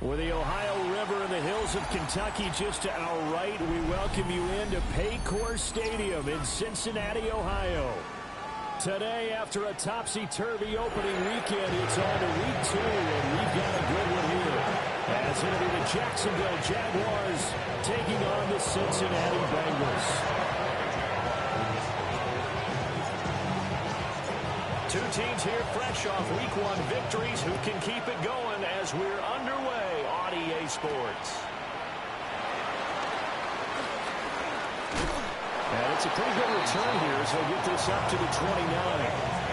With the Ohio River and the hills of Kentucky just to our right, we welcome you into Paycor Stadium in Cincinnati, Ohio. Today, after a topsy-turvy opening weekend, it's on to week 2, and we've got a good one here. As it'll be the Jacksonville Jaguars taking on the Cincinnati Bengals. Two teams here fresh off Week 1 victories who can keep it going as we're underway on EA Sports. And it's a pretty good return here as they'll get this up to the 29.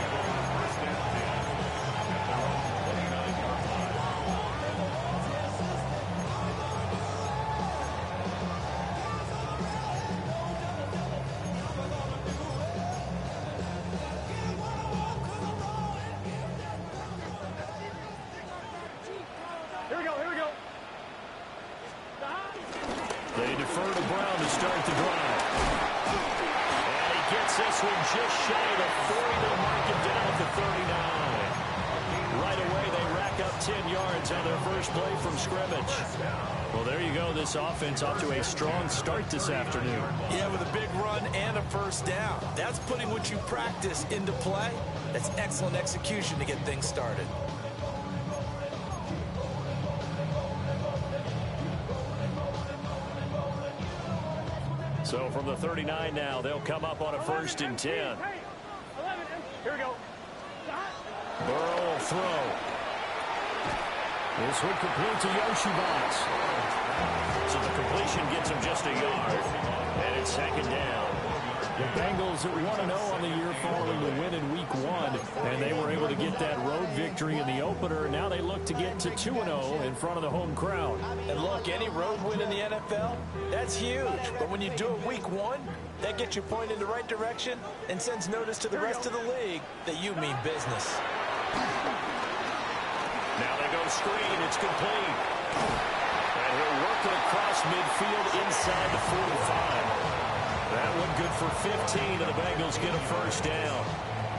They defer to Brown to start the drive. And he gets this one just shy of the 40. They'll mark him down at the 39. Right away, they rack up 10 yards on their first play from scrimmage. Well, there you go. This offense off to a strong start this afternoon. Yeah, with a big run and a first down. That's putting what you practice into play. That's excellent execution to get things started. So from the 39 now, they'll come up on a 1st and 10. Here we go. Burrow will throw. This would complete to Yoshibas. So the completion gets him just a yard. And it's 2nd down. The Bengals at 1-0 on the year following the win in Week 1. And they were able to get that road victory in the opener. Now they look to get to 2-0 in front of the home crowd. And look, any road win in the NFL, that's huge. But when you do it Week 1, that gets you pointed in the right direction and sends notice to the rest of the league that you mean business. Now they go screen. It's complete. And he'll work it across midfield inside the 45. That one good for 15, and the Bengals get a first down.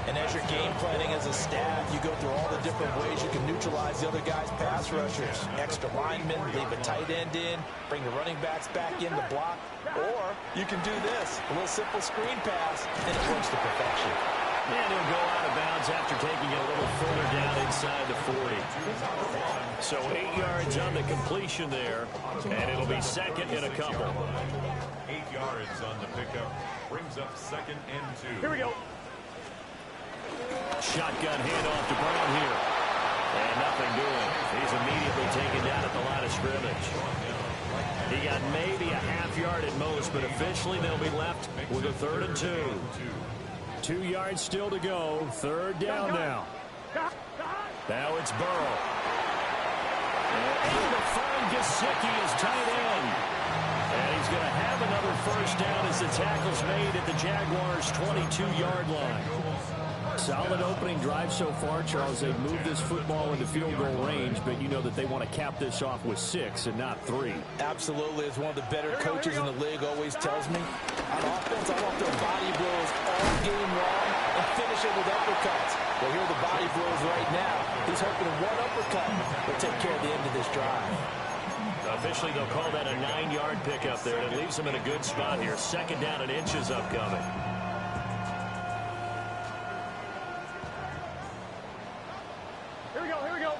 And as you're game planning as a staff, you go through all the different ways you can neutralize the other guy's pass rushers. Extra linemen, leave a tight end in, bring the running backs back in to block. Or you can do this, a little simple screen pass, and it works to perfection. And he'll go out of bounds after taking it a little further down inside the 40. So 8 yards on the completion there, and it'll be 2nd and a couple. 8 yards on the pickup, brings up 2nd and 2. Here we go. Shotgun handoff to Brown here. And nothing doing. He's immediately taken down at the line of scrimmage. He got maybe a half yard at most, but officially they'll be left with a 3rd and 2. 2 yards still to go. 3rd down now. Now it's Burrow. And able to find Gesicki as tight end. And he's going to have another first down as the tackle's made at the Jaguars' 22-yard line. Solid opening drive so far, Charles. They've moved this football into field goal range, but you know that they want to cap this off with 6 and not 3. Absolutely. As one of the better coaches in the league always tells me, on offense, I want their body blows all game long and finish it with uppercuts. Well, here are the body blows right now. He's hoping one uppercut will take care of the end of this drive. Officially, they'll call that a 9-yard pickup there. It leaves them in a good spot here. 2nd down and inches upcoming. Here we go.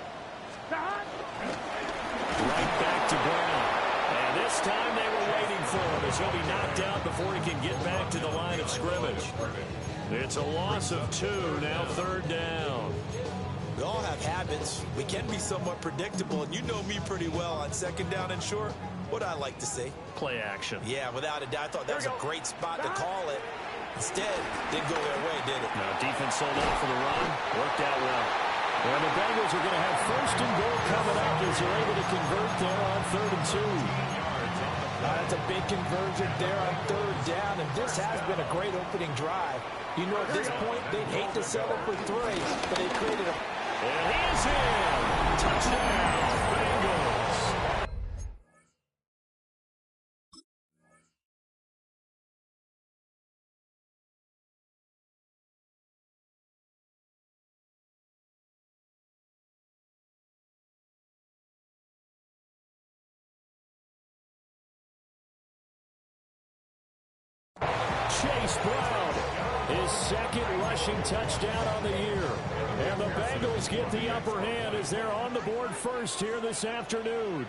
Right back to Brown. And this time they were waiting for him as he'll be knocked out before he can get back to the line of scrimmage. It's a loss of 2, now 3rd down. We all have habits. We can be somewhat predictable, and you know me pretty well on 2nd down and short. What I like to see. Play action. Yeah, without a doubt. I thought that was a great spot to call it. Instead, didn't go their way, did it? No, defense sold out for the run. Worked out well. And the Bengals are going to have 1st and goal coming up as they're able to convert there on 3rd and 2. That's a big conversion there on 3rd down, and this has been a great opening drive. You know, at this point, they'd hate to settle for 3, but they created a... And he is in! Touchdown, Bengals! Chase Brown, his second rushing touchdown on the year. And the Bengals get the upper hand as they're on the board first here this afternoon.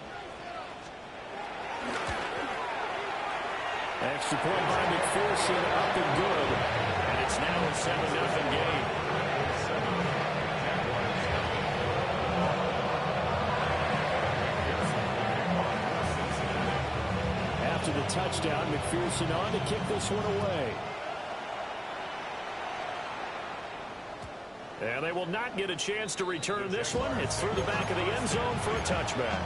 Extra point by McPherson, up and good. And it's now a 7-0 game. After the touchdown, McPherson on to kick this one away. And they will not get a chance to return this one. It's through the back of the end zone for a touchback.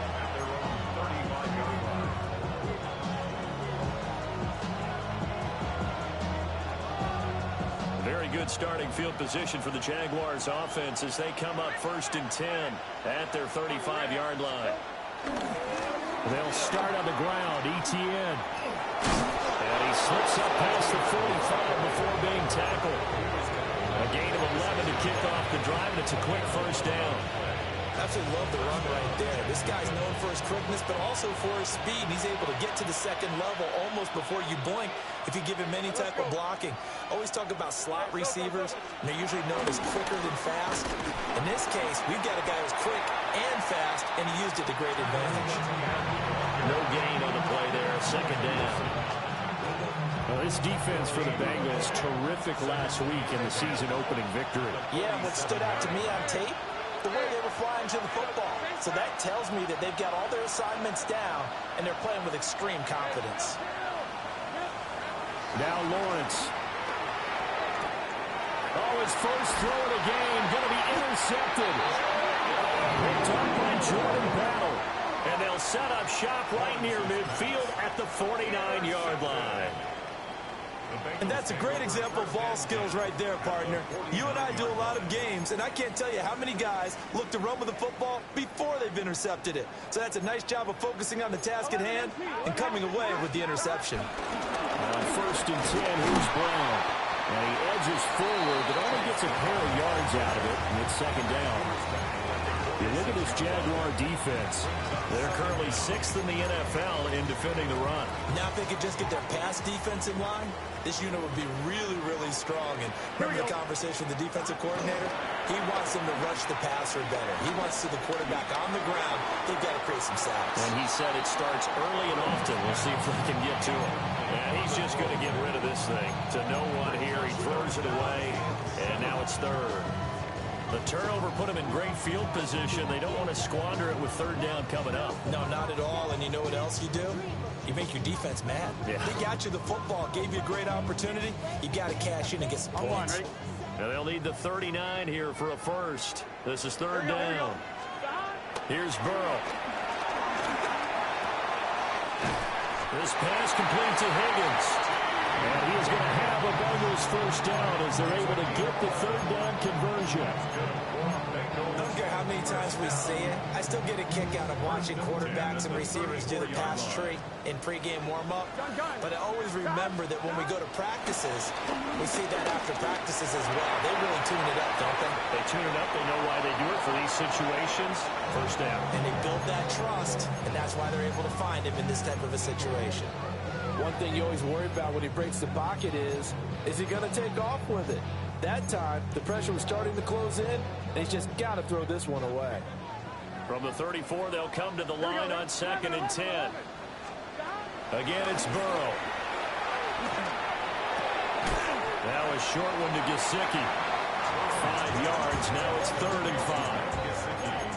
Very good starting field position for the Jaguars offense as they come up 1st and 10 at their 35-yard line. They'll start on the ground. Etienne. And he slips up past the 45 before being tackled. A gain of 11 to kick off the drive, and it's a quick first down. Absolutely love the run right there. This guy's known for his quickness, but also for his speed. He's able to get to the second level almost before you blink if you give him any type of blocking. Always talk about slot receivers, and they're usually known as quicker than fast. In this case, we've got a guy who's quick and fast, and he used it to great advantage. No gain on the play there, second down. Well, this defense for the Bengals, terrific last week in the season-opening victory. Yeah, what stood out to me on tape, the way they were flying to the football. So that tells me that they've got all their assignments down, and they're playing with extreme confidence. Now Lawrence. Oh, his first throw of the game, going to be intercepted. Picked up by Jordan Battle. And they'll set up shop right near midfield at the 49-yard line. And that's a great example of ball skills right there, partner. You and I do a lot of games, and I can't tell you how many guys look to run with the football before they've intercepted it. So that's a nice job of focusing on the task at hand and coming away with the interception. 1st and 10, here's Brown. And he edges forward, but only gets a pair of yards out of it, and it's second down. You look at this Jaguar defense. They're currently 6th in the NFL in defending the run. Now if they could just get their pass defense in line, this unit would be really, really strong. And remember the conversation with the defensive coordinator? He wants them to rush the passer better. He wants to see the quarterback on the ground. They've got to create some sacks. And he said it starts early and often. We'll see if they can get to him. And he's just going to get rid of this thing. To no one here. He throws it away. And now it's third. The turnover put him in great field position. They don't want to squander it with third down coming up. No, not at all. And you know what else you do? You make your defense mad. Yeah. They got you the football, gave you a great opportunity. You got to cash in and get some points. Now they'll need the 39 here for a first. This is third down. Here's Burrow. This pass complete to Higgins. And he is going to have a Bengals first down as they're able to get the third down conversion. I don't care how many times we see it. I still get a kick out of watching quarterbacks and receivers do the pass tree in pregame warm-up. But I always remember that when we go to practices, we see that after practices as well. They really tune it up, don't they? They tune it up. They know why they do it for these situations. First down. And they build that trust, and that's why they're able to find him in this type of a situation. One thing you always worry about when he breaks the pocket is he going to take off with it? That time, the pressure was starting to close in, and he's just got to throw this one away. From the 34, they'll come to the line on 2nd and 10. Again, it's Burrow. Now a short one to Gesicki. 5 yards. Now it's 3rd and 5.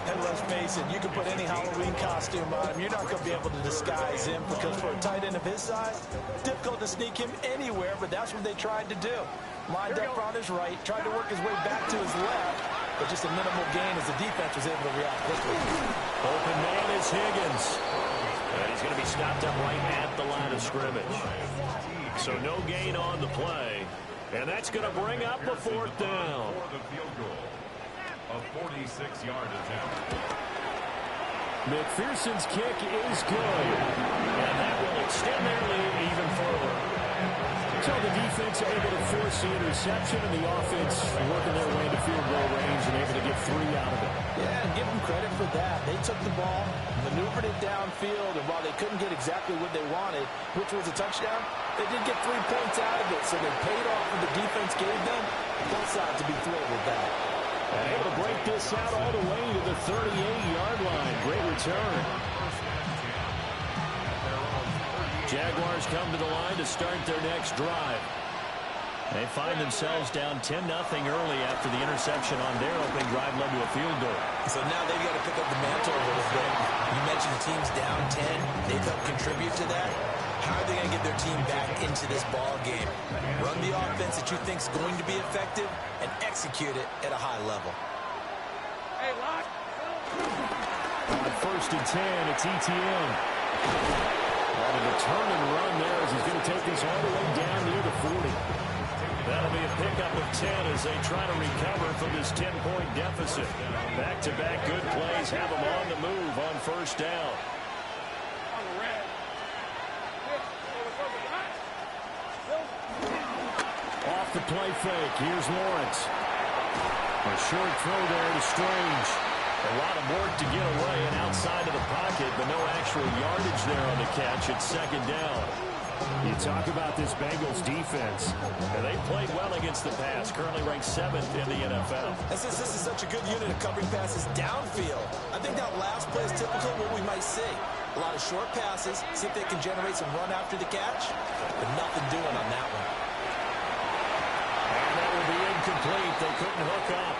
And let's face it, you can put any Halloween costume on him. You're not going to be able to disguise him because for a tight end of his size, difficult to sneak him anywhere, but that's what they tried to do. Lined up on his right, tried to work his way back to his left, but just a minimal gain as the defense was able to react quickly. Open man is Higgins. And he's going to be stopped up right at the line of scrimmage. So no gain on the play. And that's going to bring up the 4th down. A 46-yard attempt. McPherson's kick is good. And that will extend their lead even further. So the defense defense able to force the interception, and the offense working their way into field goal range and able to get 3 out of it. Yeah, and give them credit for that. They took the ball, maneuvered it downfield, and while they couldn't get exactly what they wanted, which was a touchdown, they did get 3 points out of it, so they paid off what the defense gave them. Both sides to be thrilled with that. And able to break this out all the way to the 38-yard line. Great return. Jaguars come to the line to start their next drive. They find themselves down 10-0 early after the interception on their opening drive led to a field goal. So now they've got to pick up the mantle a little bit. You mentioned the team's down 10. They've helped contribute to that. How are they going to get their team back into this ball game? Run the offense that you think is going to be effective and execute it at a high level. Hey, lock. On 1st and 10, it's ETN. On a turn and run there as he's going to take this all the way down near the 40. That'll be a pickup of 10 as they try to recover from this 10-point deficit. Back-to-back good plays have them on the move on 1st down. Off the play fake. Here's Lawrence. A short throw there to Strange. A lot of work to get away and outside of the pocket, but no actual yardage there on the catch. It's 2nd down. You talk about this Bengals defense. And they played well against the pass, currently ranked 7th in the NFL. And since this is such a good unit of covering passes downfield, I think that last play is typical of what we might see. A lot of short passes, see if they can generate some run after the catch, but nothing doing on that one. And that will be incomplete. They couldn't hook up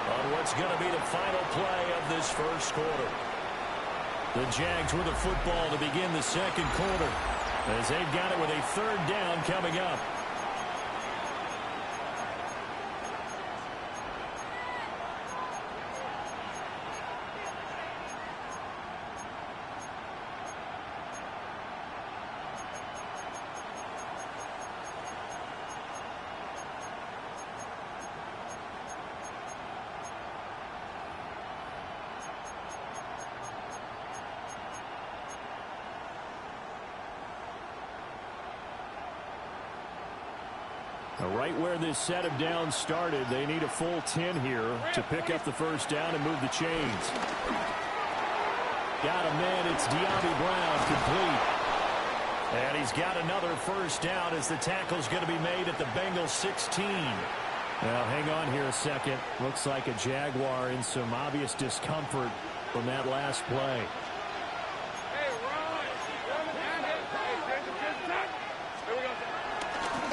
on what's going to be the final play of this 1st quarter. The Jags with the football to begin the 2nd quarter as they've got it with a 3rd down coming up. Right where this set of downs started, they need a full 10 here to pick up the 1st down and move the chains. Got a man, it's De'Ami Brown, complete. And he's got another 1st down as the tackle's going to be made at the Bengals 16. Now, hang on here a second. Looks like a Jaguar in some obvious discomfort from that last play.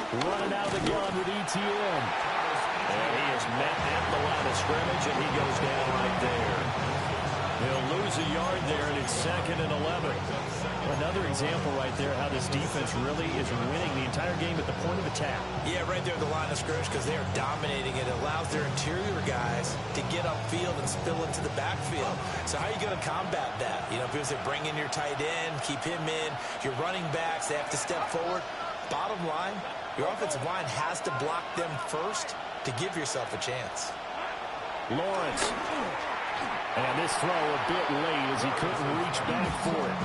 Running out of the gun with ETN. And he is met at the line of scrimmage, and he goes down right there. He'll lose a yard there, and it's 2nd and 11. Another example right there how this defense really is winning the entire game at the point of attack. Yeah, right there at the line of scrimmage because they are dominating it. It allows their interior guys to get upfield and spill into the backfield. So how are you going to combat that? You know, because they bring in your tight end, keep him in. Your running backs, they have to step forward. Bottom line, your offensive line has to block them first to give yourself a chance. Lawrence. And this throw a bit late as he couldn't reach back for it.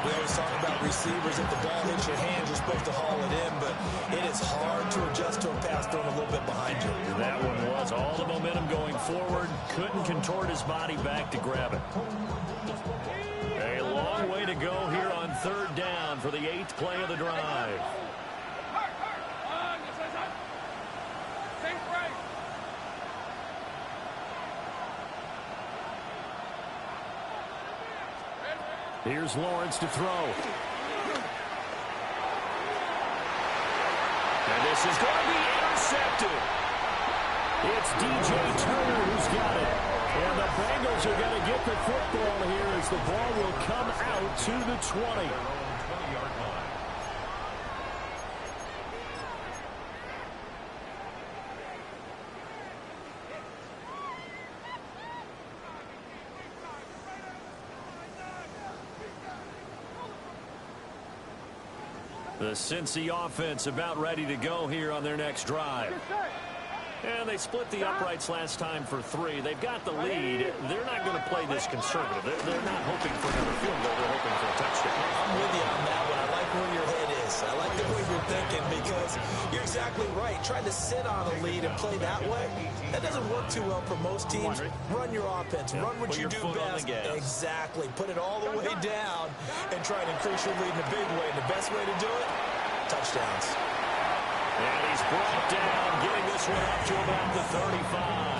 We always talk about receivers. If the ball hits your hands, you're supposed to haul it in, but it is hard to adjust to a pass thrown a little bit behind you. That one was all the momentum going forward. Couldn't contort his body back to grab it. A long way to go here on 3rd down for the 8th play of the drive. Here's Lawrence to throw. And this is going to be intercepted. It's DJ Turner who's got it. And the Bengals are going to get the football here as the ball will come out to the 20. The Cincy offense about ready to go here on their next drive. And they split the uprights last time for 3. They've got the lead. They're not going to play this conservative. They're not hoping for another field goal. They're hoping for a touchdown. I'm with you on that one. I like where your head is. I like the way you're thinking because, You're exactly right. Trying to sit on a lead and play that way, that doesn't work too well for most teams. Run your offense. Run what you do best. Exactly. Put it all the way down and try and increase your lead in a big way. And the best way to do it, touchdowns. And he's brought down, getting this one up to about the 35.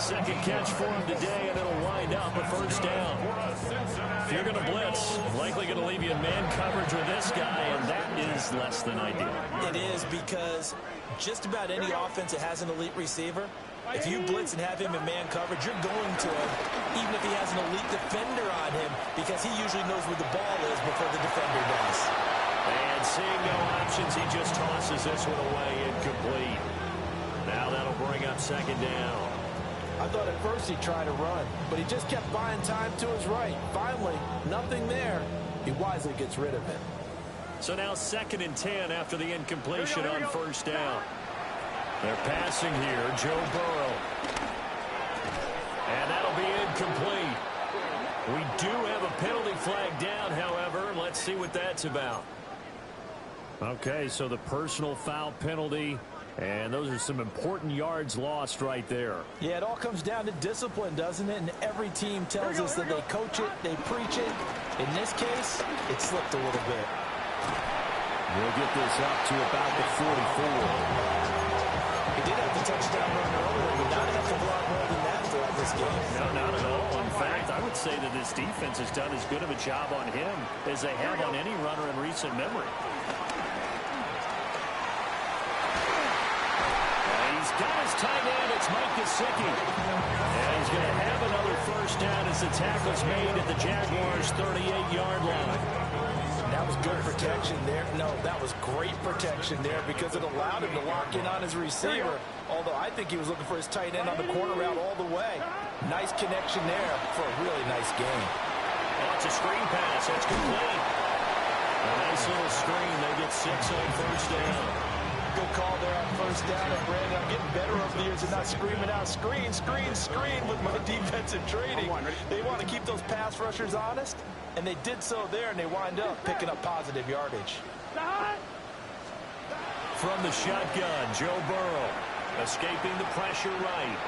Second catch for him today, and it'll wind up a first down. If you're going to blitz, likely going to leave you in man coverage with this guy, and that is less than ideal. It is, because just about any offense that has an elite receiver, if you blitz and have him in man coverage, you're going to him, even if he has an elite defender on him, because he usually knows where the ball is before the defender does. And seeing no options, he just tosses this one away, incomplete. Now that'll bring up second down. I thought at first he'd try to run, but he just kept buying time to his right. Finally, nothing there. He wisely gets rid of it. So now 2nd and 10 after the incompletion on first down. They're passing here, Joe Burrow. And that'll be incomplete. We do have a penalty flag down, however. Let's see what that's about. Okay, so the personal foul penalty. And those are some important yards lost right there. Yeah, it all comes down to discipline, doesn't it? And every team tells us that they coach it, they preach it. In this case, it slipped a little bit. We'll get this up to about the 44. He did have the touchdown run earlier, but not enough to block more than that throughout this game. No, not at all. In fact, I would say that this defense has done as good of a job on him as they have on any runner in recent memory. Got his tight end, it's Mike Gesicki. And he's going to have another first down as the tackle's made at the Jaguars' 38-yard line. That was good protection there. No, that was great protection there because it allowed him to lock in on his receiver. Although I think he was looking for his tight end on the corner route all the way. Nice connection there for a really nice game. Oh, it's a screen pass. That's complete. A nice little screen. They get 6 on first down. Good call there on first down. And Brandon, I'm getting better over the years and not screaming out, screen, screen, screen with my defensive training. They want to keep those pass rushers honest, and they did so there, and they wind up picking up positive yardage. From the shotgun, Joe Burrow escaping the pressure right.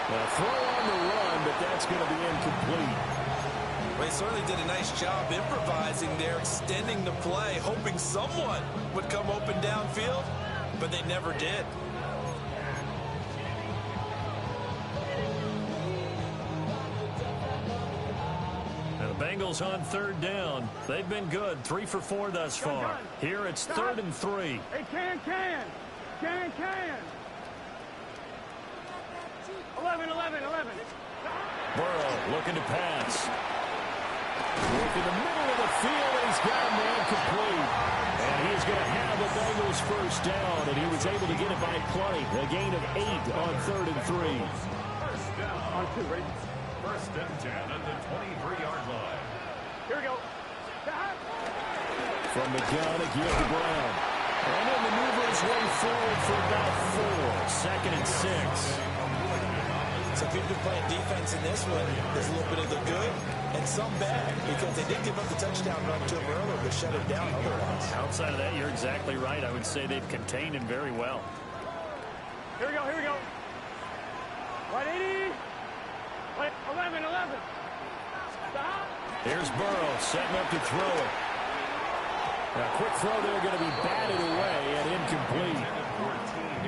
A throw on the run, but that's going to be incomplete. Well, he certainly did a nice job improvising there, extending the play, hoping someone would come open downfield, but they never did. And the Bengals on third down. They've been good, 3 for 4 thus far. Here it's 3rd and 3. Hey, can. 11. Burrow looking to pass. Look in the middle of the field, and he's got a man complete. And he's going to have the Bengals first down, and he was able to get it by plenty. A gain of 8 on 3rd and 3. On 2, ready? 1st and 10 at the 23-yard line. Here we go. From the gun, a give to Brown. And then maneuver his way forward for about 4. 2nd and 6. So if you've been playing defense in this one, there's a little bit of the good and some bad because they did give up the touchdown run to him earlier, but shut it down otherwise. Outside of that, you're exactly right. I would say they've contained him very well. Here we go. 180. 11. Stop. Here's Burrow setting up to throw it. A quick throw there going to be batted away and incomplete.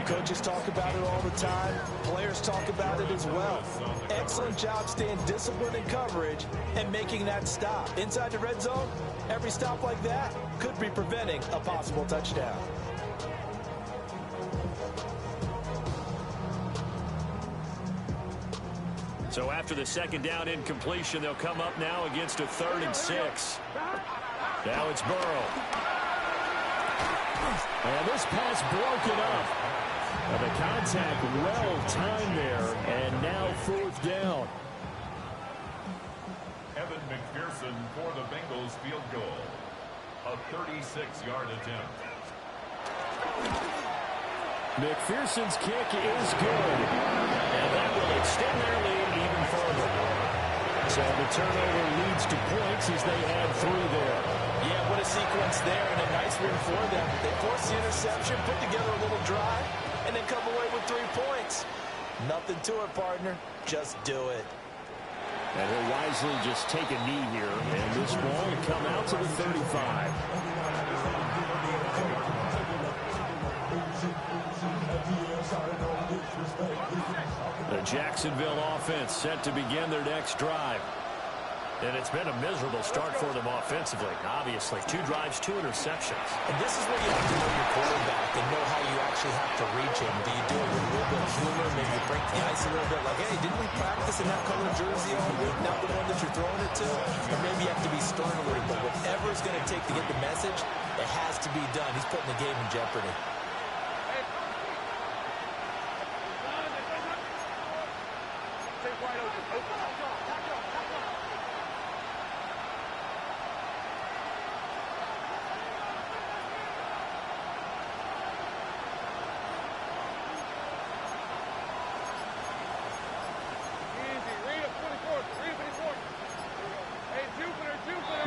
Coaches talk about it all the time. Players talk about it as well. Excellent job staying disciplined in coverage and making that stop. Inside the red zone, every stop like that could be preventing a possible touchdown. So after the 2nd down incompletion, they'll come up now against a 3rd and 6. Now it's Burrow. And this pass broken up. The contact well timed there, and now 4th down. Evan McPherson for the Bengals field goal. A 36-yard attempt. McPherson's kick is good. And that will extend their lead even further. So the turnover leads to points as they add 3 there. Yeah, what a sequence there, and a nice nice win for them. They forced the interception, put together a little drive, and then come away with 3 points. Nothing to it, partner. Just do it. And he'll wisely just take a knee here, and this ball will come out to the 35. The Jacksonville offense set to begin their next drive. And it's been a miserable start for them offensively, obviously. 2 drives, 2 interceptions. And this is where you have to know your quarterback and know how you actually have to reach him. Do you do it with a little bit of humor, maybe you break the ice a little bit, like, hey, didn't we practice in that color jersey all week, not the one that you're throwing it to? Or maybe you have to be stern a little bit. Whatever it's going to take to get the message, it has to be done. He's putting the game in jeopardy.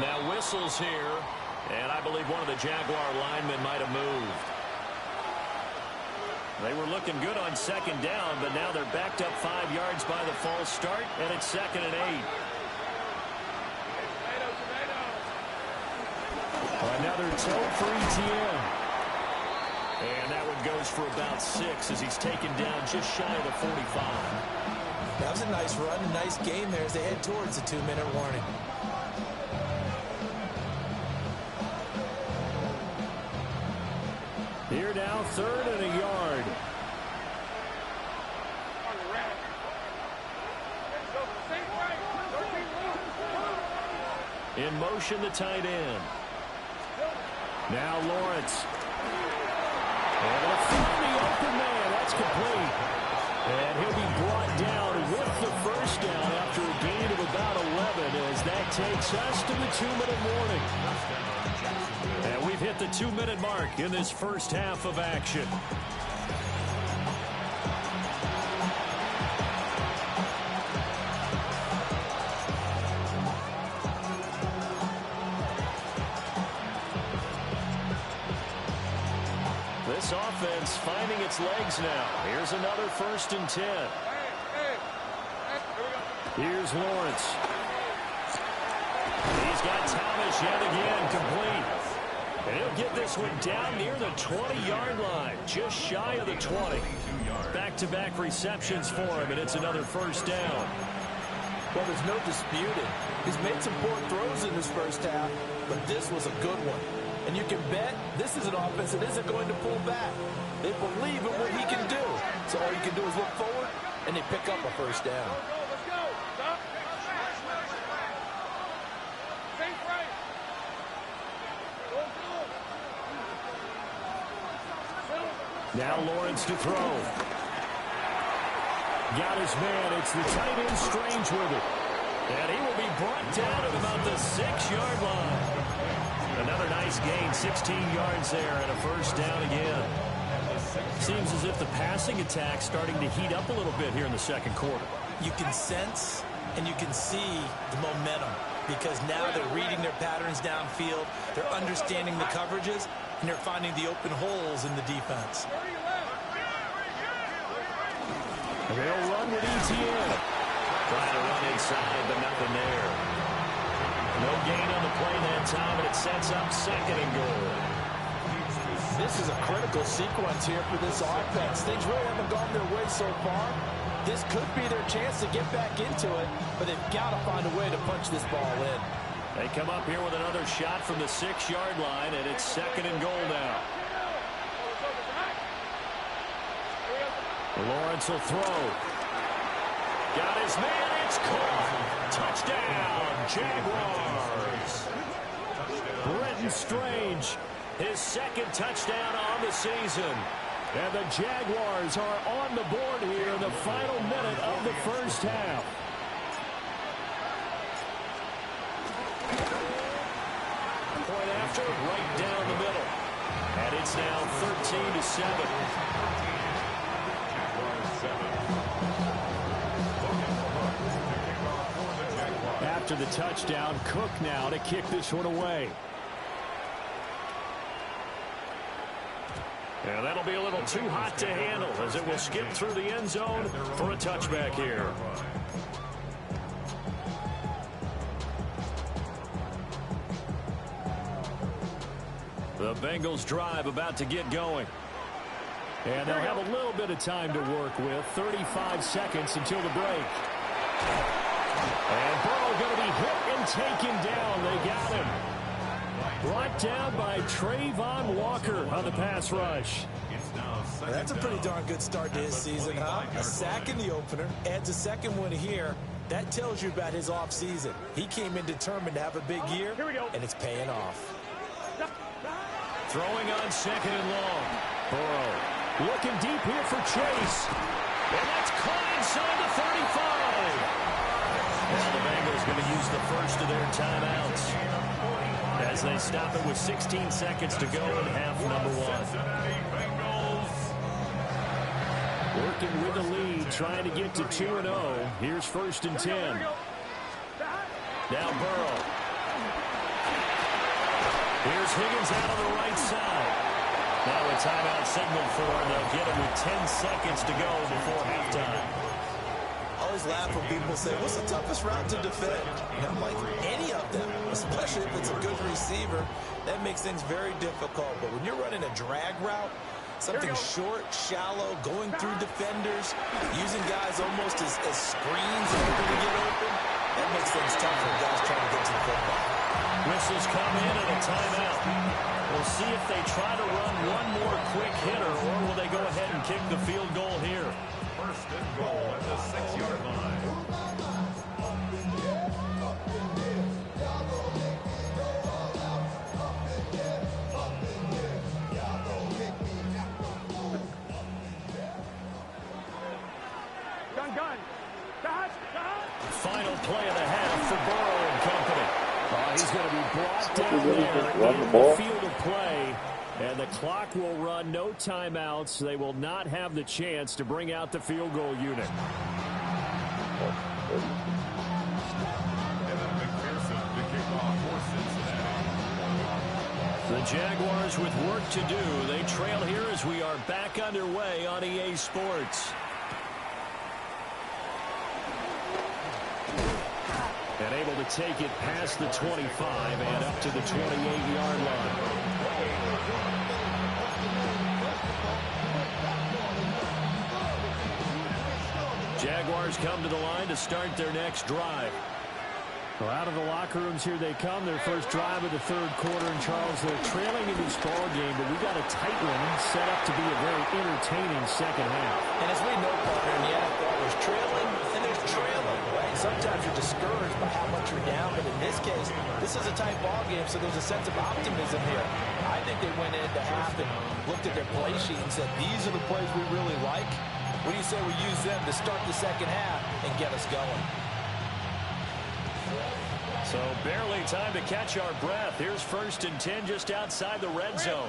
Now whistles here, and I believe one of the Jaguar linemen might have moved. They were looking good on second down, but now they're backed up 5 yards by the false start, and it's 2nd and 8. Another toe for ETN. And that one goes for about 6 as he's taken down just shy of the 45. That was a nice run, a nice game there as they head towards the 2-minute warning. Here now, 3rd and a yard. In motion, the tight end. Now Lawrence. And a find the open man. That's complete. And he'll be brought down with the first down after a gain of about 11 as that takes us to the 2-minute warning. And we've hit the 2-minute mark in this first half of action. This offense finding its legs now. Here's another 1st and 10. Here's Lawrence. He's got Thomas yet again complete. And he'll get this one down near the 20-yard line, just shy of the 20. Back-to-back receptions for him, and it's another 1st down. Well, there's no disputing. He's made some poor throws in this first half, but this was a good one. And you can bet this is an offense that isn't going to pull back. They believe in what he can do. So all you can do is look forward, and they pick up a 1st down. Now Lawrence to throw. Got his man. It's the tight end Strange with it. And he will be brought down at about the 6-yard line. Another nice gain, 16 yards there, and a 1st down again. Seems as if the passing attack's starting to heat up a little bit here in the 2nd quarter. You can sense and you can see the momentum because now they're reading their patterns downfield, they're understanding the coverages, and they're finding the open holes in the defense. And they'll run with ETN. Trying to run inside, but nothing there. No gain on the play that time, and it sets up 2nd and goal. This is a critical sequence here for this offense. Things really haven't gone their way so far. This could be their chance to get back into it, but they've got to find a way to punch this ball in. They come up here with another shot from the 6-yard line, and it's 2nd and goal now. Lawrence will throw. Got his man. It's caught. Touchdown, Jaguars. Brenton Strange, his 2nd touchdown on the season. And the Jaguars are on the board here in the final minute of the first half. Point after, right down the middle. And it's now 13-7. After the touchdown, Cook now to kick this one away. And that'll be a little too hot to handle as it will skip through the end zone for a touchback here. The Bengals drive about to get going. And they'll have a little bit of time to work with. 35 seconds until the break. And Burrow going to be hit and taken down. They got him. Brought down by Trayvon Walker on the pass rush. That's a pretty darn good start to his season, huh? A sack in the opener, adds a second one here. That tells you about his offseason. He came in determined to have a big year, and it's paying off. Throwing on second and long. Burrow looking deep here for Chase. And that's caught inside the 35. Now the Bengals going to use the first of their timeouts as they stop it with 16 seconds to go in half number one. Working with the lead, trying to get to 2-0. Here's 1st and 10. Now Burrow. Here's Higgins out on the right side. Now a timeout signal for him. They'll get him with 10 seconds to go before halftime. I always laugh when people say, what's the toughest route to defend? And I'm like, any of them, especially if it's a good receiver. That makes things very difficult. But when you're running a drag route, something short, shallow, going through defenders, using guys almost as screens in order to get open, that makes things tough for guys trying to get to the football. Whistles come in and a timeout. We'll see if they try to run one more quick hitter or will they go ahead and kick the field goal here. 1st and goal at the 6-yard line. Gun. Final play of the half for Burrow and company. He's going to be brought down there in the field of play. And the clock will run, no timeouts. They will not have the chance to bring out the field goal unit. The Jaguars with work to do. They trail here as we are back underway on EA Sports. And able to take it past the 25 and up to the 28-yard line. Jaguars come to the line to start their next drive. Well, out of the locker rooms here they come. Their first drive of the 3rd quarter. And Charles, they're trailing in this ball game, but we got a tight one set up to be a very entertaining second half. And as we know, partner, in the NFL, there's trailing and there's trailing, right? Sometimes you're discouraged by how much you're down, but in this case, this is a tight ball game, so there's a sense of optimism here. I think they went into half and looked at their play sheet and said, these are the plays we really like. What do you say we use them to start the second half and get us going? So barely time to catch our breath. Here's 1st and 10 just outside the red zone.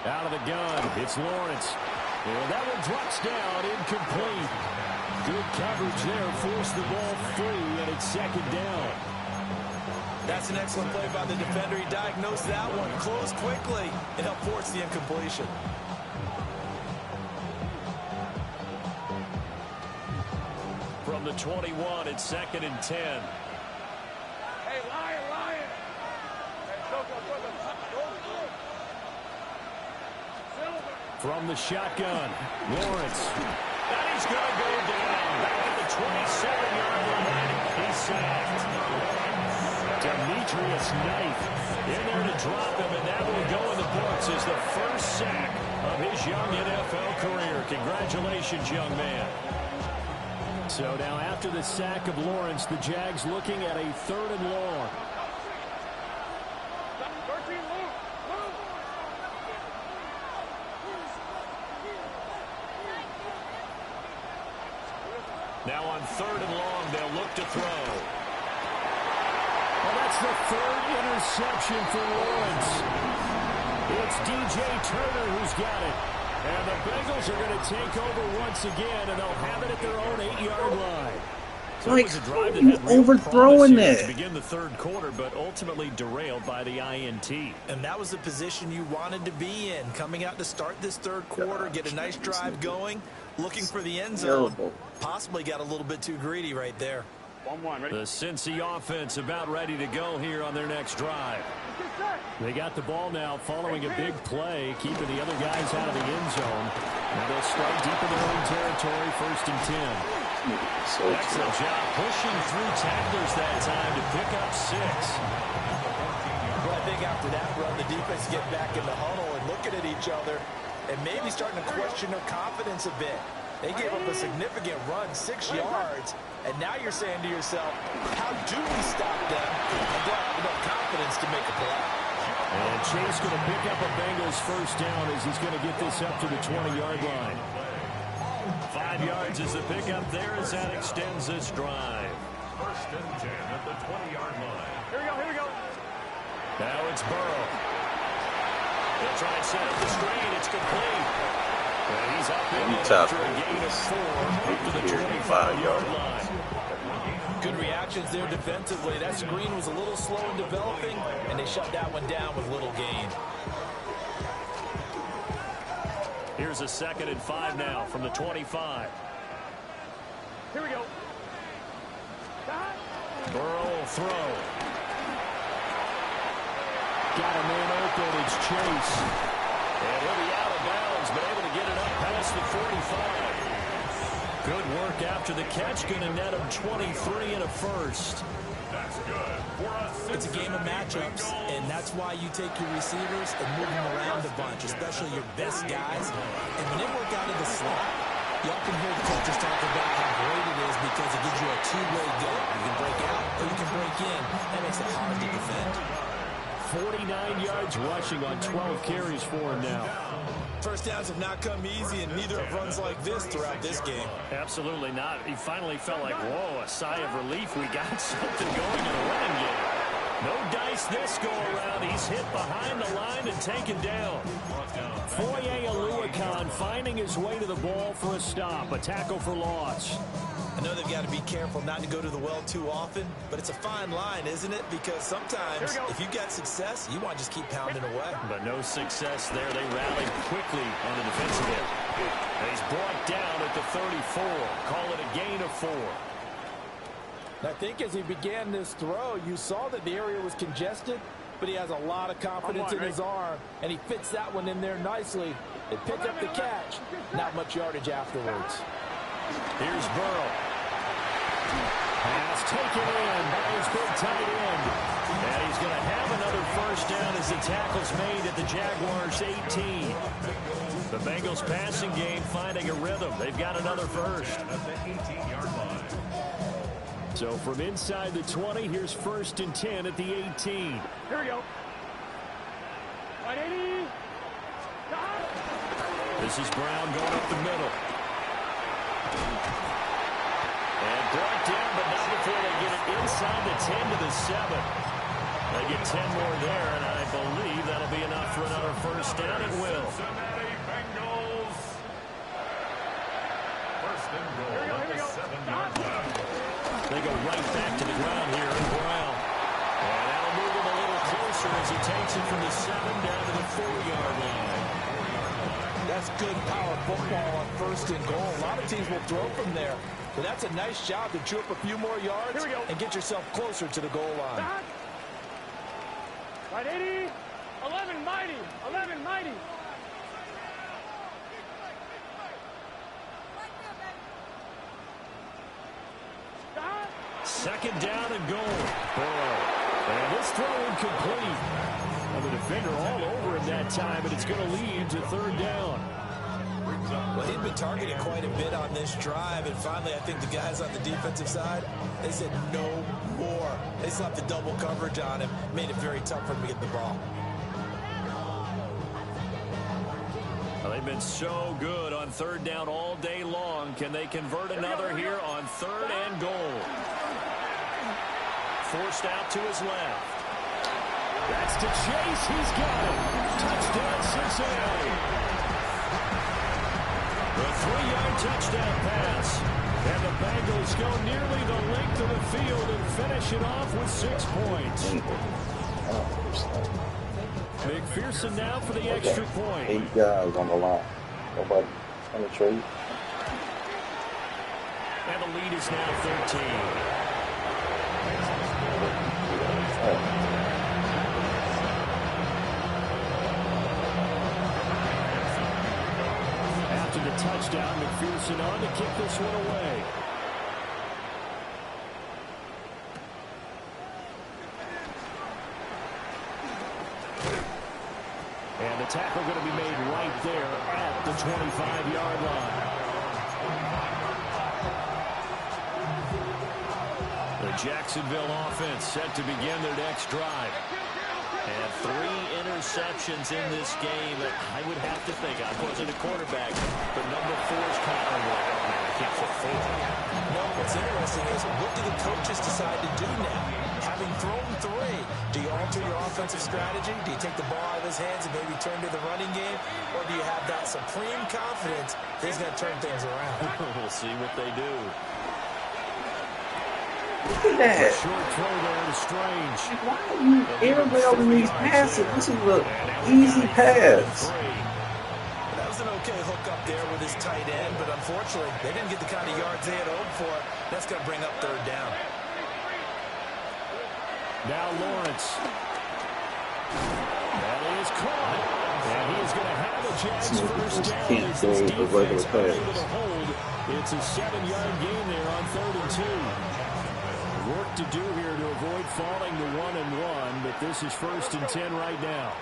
Out of the gun, it's Lawrence. And that one drops down, incomplete. Good coverage there, forced the ball free, and it's 2nd down. That's an excellent play by the defender. He diagnosed that one, closed quickly, and helped force the incompletion. From the 21, it's 2nd and 10. Hey, Lion. From the shotgun, Lawrence. And he's going to go down. Back at the 27-yard line. He's sacked. Demetrius Knight in there to drop him, and that will go in the books as the first sack of his young NFL career. Congratulations, young man. So now after the sack of Lawrence, the Jags looking at a 3rd and long. Now on 3rd and long, they'll look to throw. Well, that's the 3rd interception for Lawrence. It's DJ Turner who's got it. And the Bengals are going to take over once again, and they'll have it at their own 8-yard line. So it was a drive that you had real overthrowing promise here that? to begin the third quarter, but ultimately derailed by the INT. And that was the position you wanted to be in. Coming out to start this third quarter, get a nice drive going, looking for the end zone. Possibly got a little bit too greedy right there. 1-1, ready? The Cincy offense about ready to go here on their next drive. They got the ball now following a big play, keeping the other guys out of the end zone. Now they'll start deep in their own territory, 1st and 10. Excellent job pushing through tacklers that time to pick up 6. Well, I think after that run, the defense get back in the huddle and looking at each other and maybe starting to question their confidence a bit. They gave up a significant run, 6 yards, and now you're saying to yourself, how do we stop them and don't have enough confidence to make a play? And Chase going to pick up a Bengals 1st down as he's going to get this up to the 20-yard line. 5 yards is the pickup there as that extends this drive. 1st and 10 at the 20-yard line. Here we go, here we go. Now it's Burrow. They'll try and set up the screen. It's complete. And he's up in after a gain of 4 up to the 25-yard line. Good reactions there defensively. That screen was a little slow in developing, and they shut that one down with little gain. Here's a 2nd and 5 now from the 25. Here we go. Burrow will throw. Got a man open. It's Chase. And he'll be out of bounds, but able to get it up past the 45. Good work after the catch. Going to net him 23 and a 1st. That's good for us. It's a game of matchups, and that's why you take your receivers and move them around a bunch, especially your best guys. And when they work out of the slot, you often hear the coaches talk about how great it is because it gives you a two-way go. You can break out or you can break in. That makes it hard to defend. 49 yards rushing on 12 carries for him now. First downs have not come easy, and neither have runs like this throughout this game. Absolutely not. He finally felt like, whoa, a sigh of relief. We got something going in the running game. No dice this go around. He's hit behind the line and taken down. Foye Oluokun finding his way to the ball for a stop. A tackle for loss. I know they've got to be careful not to go to the well too often, but it's a fine line, isn't it? Because sometimes if you got success, you want to just keep pounding away. But no success there. They rallied quickly on the defensive end. And he's brought down at the 34. Call it a gain of 4. I think as he began this throw, you saw that the area was congested, but he has a lot of confidence in his arm, and he fits that one in there nicely. They pick up the catch. Not much yardage afterwards. Here's Burrow. Pass taken in by his big tight end. And he's going to have another 1st down as the tackle's made at the Jaguars' 18. The Bengals passing game finding a rhythm. They've got another 1st. At the 18-yard line. So from inside the 20, here's 1st and 10 at the 18. Here we go. 180. This is Brown going up the middle. And brought down, but not before they get it inside the 10 to the 7. They get 10 more there, and I believe that'll be enough for another 1st down. It will. Cincinnati Bengals. 1st and goal at the 7-yard line. They go right back to the ground here in Brown. And that'll move him a little closer as he takes it from the 7 down to the 4-yard line. That's good power football on 1st and goal. A lot of teams will throw from there. But that's a nice job to chew up a few more yards and get yourself closer to the goal line. 180. 11 mighty. 11 mighty. Second down and goal. Burrow. And this throw incomplete. And the defender all over him that time, but it's going to lead to 3rd down. Well, he'd been targeted quite a bit on this drive, and finally I think the guys on the defensive side, they said no more. They slapped the double coverage on him, made it very tough for him to get the ball. Well, they've been so good on 3rd down all day long. Can they convert another here on 3rd and goal? Forced out to his left. That's to Chase. He's got it. Touchdown, Cincinnati. The 3-yard touchdown pass. And the Bengals go nearly the length field and finish it off with 6 points. McPherson now for the extra point. 8 guys on the line. Nobody on the trade. And the lead is now 13. After the touchdown, McPherson on to kick this one away. And the tackle going to be made right there at the 25-yard line. The Jacksonville offense set to begin their next drive. And 3 interceptions in this game. I would have to think, I wasn't a quarterback, but number 4 is kind of like, oh man, I can't fit 4. No, what's interesting is what do the coaches decide to do now? Having thrown 3, do you alter your offensive strategy? Do you take the ball out of his hands and maybe turn to the running game? Or do you have that supreme confidence that he's going to turn things around? We'll see what they do. Look at that. Short throw there to Strange. Why are you airbailing these passes? This is an easy pass. That was an okay hook up there with his tight end, but unfortunately, they didn't get the kind of yards they had hoped for. That's going to bring up 3rd down. Now Lawrence. That is caught. And he is going to have a Jags first down. Can't throw the regular pass. It's a 7-yard gain there on 3rd and 2. Work to do here to avoid falling to 1-1, but this is 1st and 10 right now.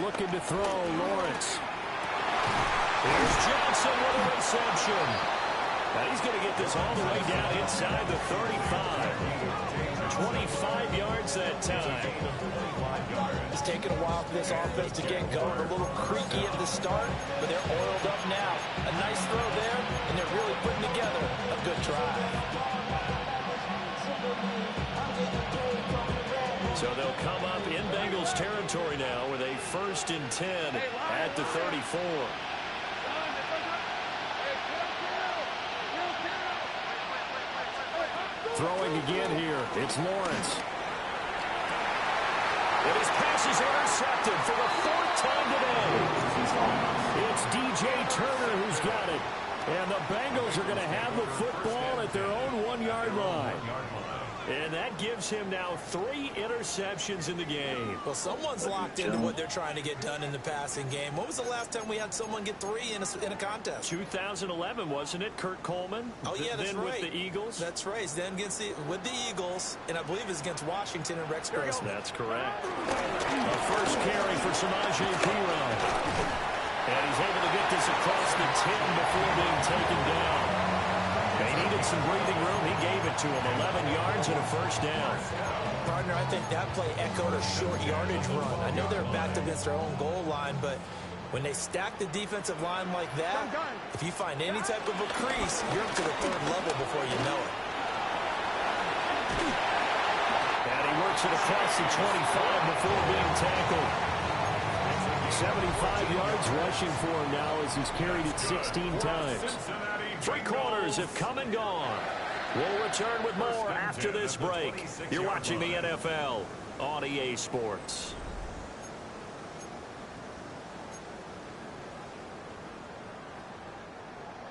Looking to throw, Lawrence. Here's Johnson with a reception. Now he's going to get this all the way down inside the 35. 25 yards that time. It's taken a while for this offense to get going. A little creaky at the start, but they're oiled up now. A nice throw there, and they're really putting together a good drive. So they'll come up in Bengals territory now with a 1st and 10 at the 34. Throwing again here. It's Lawrence. And his pass is intercepted for the 4th time today. It's DJ Turner who's got it. And the Bengals are going to have the football at their own 1-yard line. And that gives him now 3 interceptions in the game. Well, someone's locked into what they're trying to get done in the passing game. When was the last time we had someone get 3 in a contest? 2011, wasn't it? Kurt Coleman? Oh, yeah, that's then right. With the Eagles? That's right. Then with the Eagles, and I believe it's against Washington and Rex Grossman. That's correct. The first carry for Samaje Perine. And he's able to get this across the 10 before being taken down. They needed some breathing room. He gave it to him. 11 yards and a first down. Partner, I think that play echoed a short yardage run. I know they're backed against their own goal line, but when they stack the defensive line like that, if you find any type of a crease, you're up to the 3rd level before you know it. And he works it across the 25 before being tackled. 75 yards rushing for him now as he's carried it 16 times. 3 quarters have come and gone. We'll return with more after this break. You're watching the NFL on EA Sports.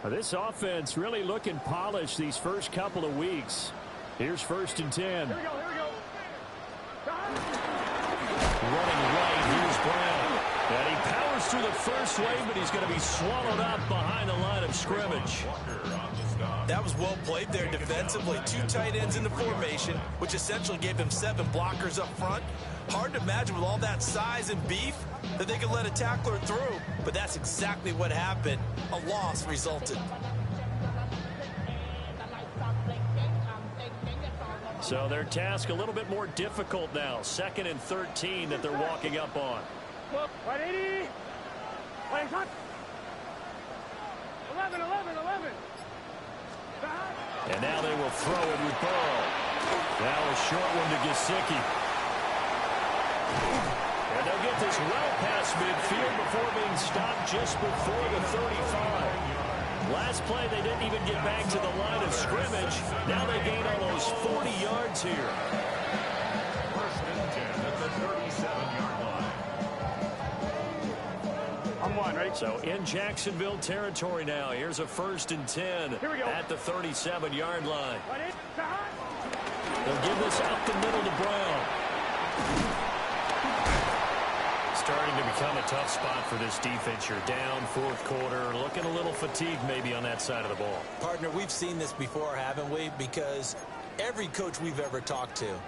This offense really looking polished these first couple of weeks. Here's 1st and 10. Here we go. Running right, here's Brown. And he powers through the first wave, but he's going to be swallowed up behind the line of scrimmage. That was well played there defensively. 2 tight ends in the formation, which essentially gave them 7 blockers up front. Hard to imagine with all that size and beef that they could let a tackler through, but that's exactly what happened. A loss resulted. So their task a little bit more difficult now. 2nd and 13 that they're walking up on. 180. Playing cut. 11. And now they will throw it with Burrow. Now a short one to Gesicki. And they'll get this well past midfield before being stopped just before the 35. Last play, they didn't even get back to the line of scrimmage. Now they gain almost 40 yards here. First and 10 at the 37-yard line. On one, ready? So in Jacksonville territory now. Here's a first and 10 at the 37-yard line. They'll give this out the middle to Brown. Starting to become a tough spot for this defense. You're down fourth quarter, looking a little fatigued maybe on that side of the ball. Partner, we've seen this before, haven't we? Because every coach we've ever talked to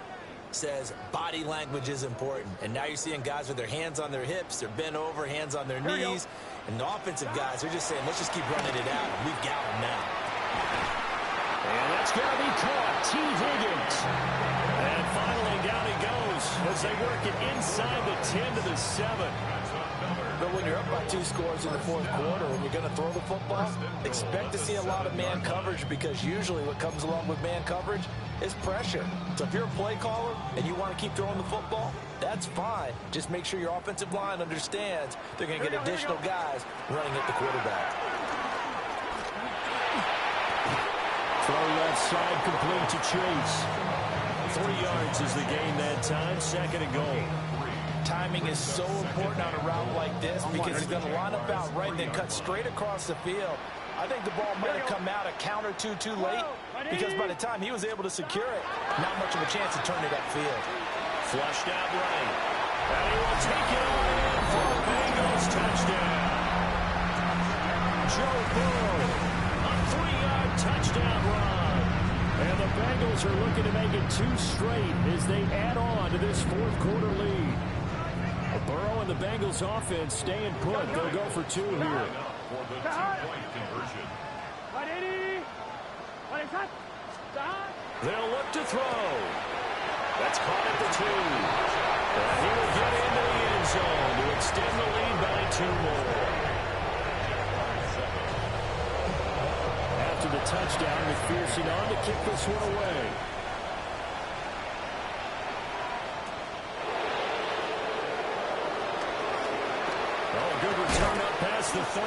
says body language is important. And now you're seeing guys with their hands on their hips, they're bent over, hands on their knees. And the offensive guys are just saying, let's just keep running it out. And we've got them now. And that's going to be caught. T. Higgins. And finally down he goes as they work it inside the 10 to the 7. But when you're up by 2 scores in the fourth quarter and you're going to throw the football, expect to see a lot of man coverage, because usually what comes along with man coverage is pressure. So if you're a play caller and you want to keep throwing the football, that's fine. Just make sure your offensive line understands they're going to get additional guys running at the quarterback. Throw left side complete to Chase. 3 yards is the gain that time. Second and goal. Timing is so important on a route like this, because he's going to line up out right and then cut straight across the field. I think the ball might have come out a count or two too late, because by the time he was able to secure it, not much of a chance to turn it upfield. Flushed out right. And he will take it all in for a Bengals touchdown. Joe Burrow, a 3-yard touchdown run. And the Bengals are looking to make it 2 straight as they add on to this fourth quarter lead. Burrow and the Bengals offense staying put. They'll go for 2 here. For the 2-point conversion. They'll look to throw. That's caught at the 2. And he will get into the end zone to extend the lead by 2 more. After the touchdown, McPherson on to kick this one away. Oh, good return up past the 30.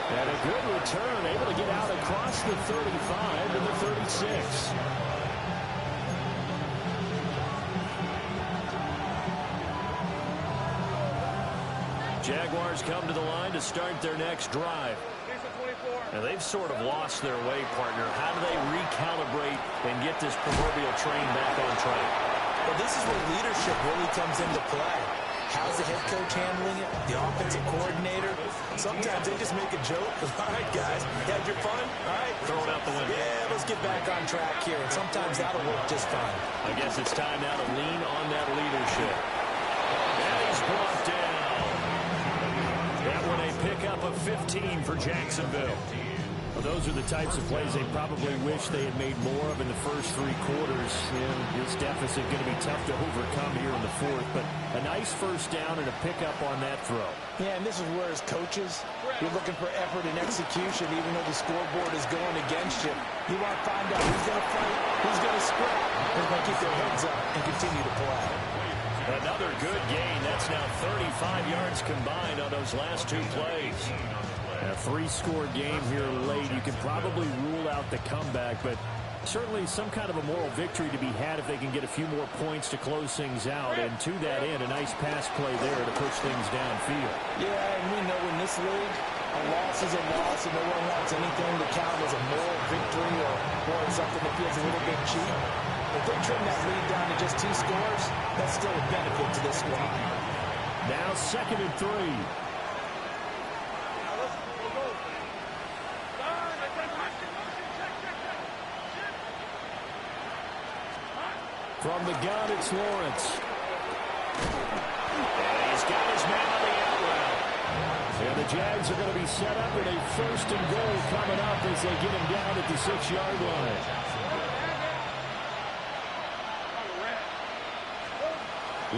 And a good return, able to get out across the 35 to the 36. Jaguars come to the line to start their next drive. And they've sort of lost their way, partner. How do they recalibrate and get this proverbial train back on track? Well, this is where leadership really comes into play. How's the head coach handling it? The offensive coordinator? Sometimes they just make a joke. All right, guys, had your fun? All right. Throw it out the window. Yeah, let's get back on track here. And sometimes that'll work just fine. I guess it's time now to lean on that leadership. And he's brought down. That one a pickup of 15 for Jacksonville. Well, those are the types of plays they probably wish they had made more of in the first 3 quarters. And this deficit going to be tough to overcome here in the fourth. But a nice first down and a pickup on that throw. Yeah, and this is where, as coaches, you're looking for effort and execution, even though the scoreboard is going against you. You want to find out who's going to fight, who's going to scrap, who's going to keep their heads up and continue to play. Another good gain. That's now 35 yards combined on those last 2 plays. A 3-score game here late. You can probably rule out the comeback, but certainly some kind of a moral victory to be had if they can get a few more points to close things out. And to that end, a nice pass play there to push things downfield. Yeah, and we know in this league, a loss is a loss, and no one wants anything to count as a moral victory or something that feels a little bit cheap. If they trim that lead down to just 2 scores, that's still a benefit to this squad. Now 2nd and 3. From the gun, it's Lawrence. And he's got his man on the out route. And the Jags are going to be set up with a 1st and goal coming up as they get him down at the 6-yard line.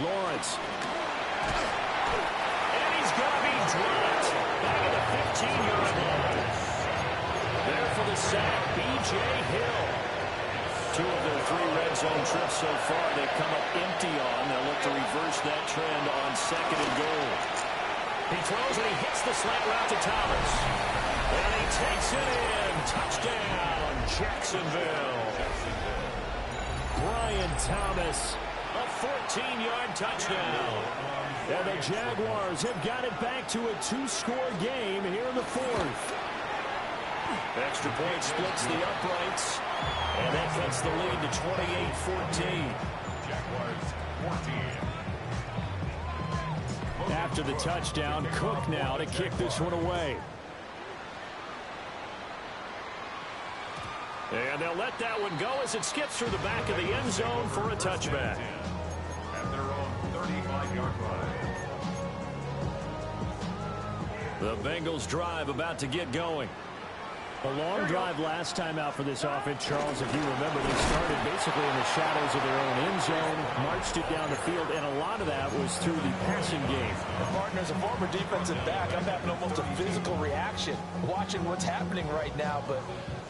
Lawrence. And he's going to be dropped back at the 15-yard line. There for the sack, B.J. Hill. 2 of their 3 red zone trips so far they've come up empty on. They'll look to reverse that trend on 2nd and goal. He throws and he hits the slant route to Thomas. And he takes it in. Touchdown, Jacksonville. Brian Thomas, a 14-yard touchdown. And the Jaguars have got it back to a 2-score game here in the fourth. Extra point splits the uprights. And that cuts the lead to 28-14. Jaguars 14. After the touchdown, Cook now to kick this one away. And they'll let that one go as it skips through the back of the end zone for a touchback. At their own 35-yard line. The Bengals drive about to get going. A long drive last time out for this offense, Charles. If you remember, they started basically in the shadows of their own end zone, marched it down the field, and a lot of that was through the passing game. Partner, as a former defensive back, I'm having almost a physical reaction watching what's happening right now, but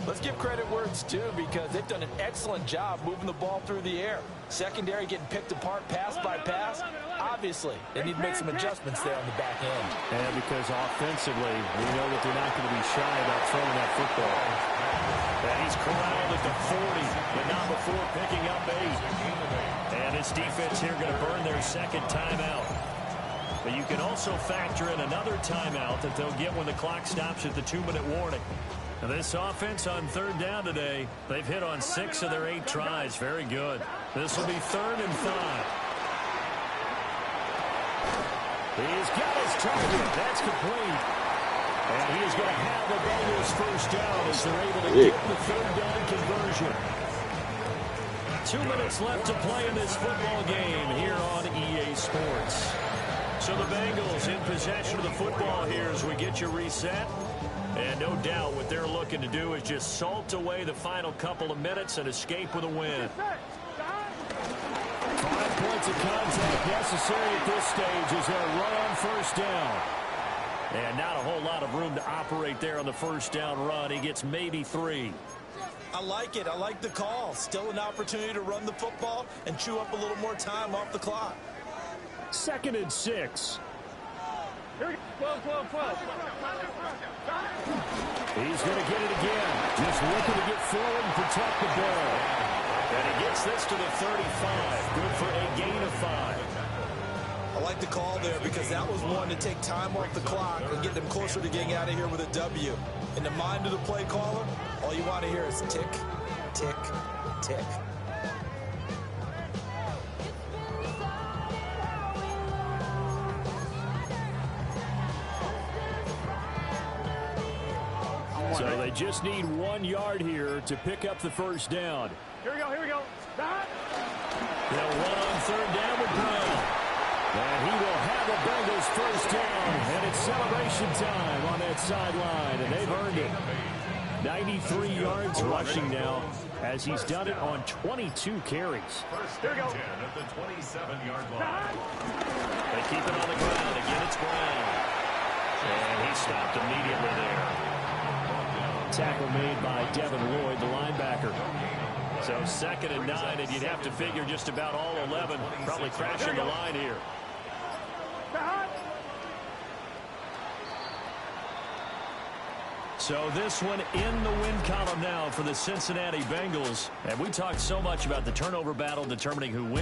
let's give credit where it's due because they've done an excellent job moving the ball through the air. Secondary getting picked apart pass by pass. Obviously, they need to make some adjustments there on the back end. And because offensively, we know that they're not going to be shy about throwing that football. And he's corralled at the 40, but not before picking up 8. And this defense here going to burn their second timeout. But you can also factor in another timeout that they'll get when the clock stops at the 2-minute warning. Now this offense on third down today, they've hit on 6 of their 8 tries. Very good. This will be 3rd and 5. He's got his target. That's complete. And he is going to have the Bengals first down as they're able to get the 3rd down conversion. 2 minutes left to play in this football game here on EA Sports. So the Bengals in possession of the football here as we get you reset. And no doubt what they're looking to do is just salt away the final couple of minutes and escape with a win. 5 points of contact necessary at this stage as they'll run on first down. And not a whole lot of room to operate there on the first down run. He gets maybe 3. I like it. I like the call. Still an opportunity to run the football and chew up a little more time off the clock. 2nd and 6. Here we go. 12. He's going to get it again. Just looking to get forward and protect the ball. And he gets this to the 35. Good for a gain of 5. I like the call there because that was one to take time off the clock and get them closer to getting out of here with a W. In the mind of the play caller, all you want to hear is tick, tick, tick. So they just need 1 yard here to pick up the first down. Here we go. Stop. They'll run on 3rd down with Brown. And he will have the Bengals first down. And it's celebration time on that sideline. And they've earned it. 93 yards rushing now as he's done it on 22 carries. First and 10 at the 27-yard line. They keep it on the ground. Again, it's Brown. And he stopped immediately there. Tackle made by Devin Lloyd, the linebacker. So 2nd and 9, and you'd have to figure just about all 11 probably crashing the line here. So this one in the win column now for the Cincinnati Bengals. And we talked so much about the turnover battle determining who wins.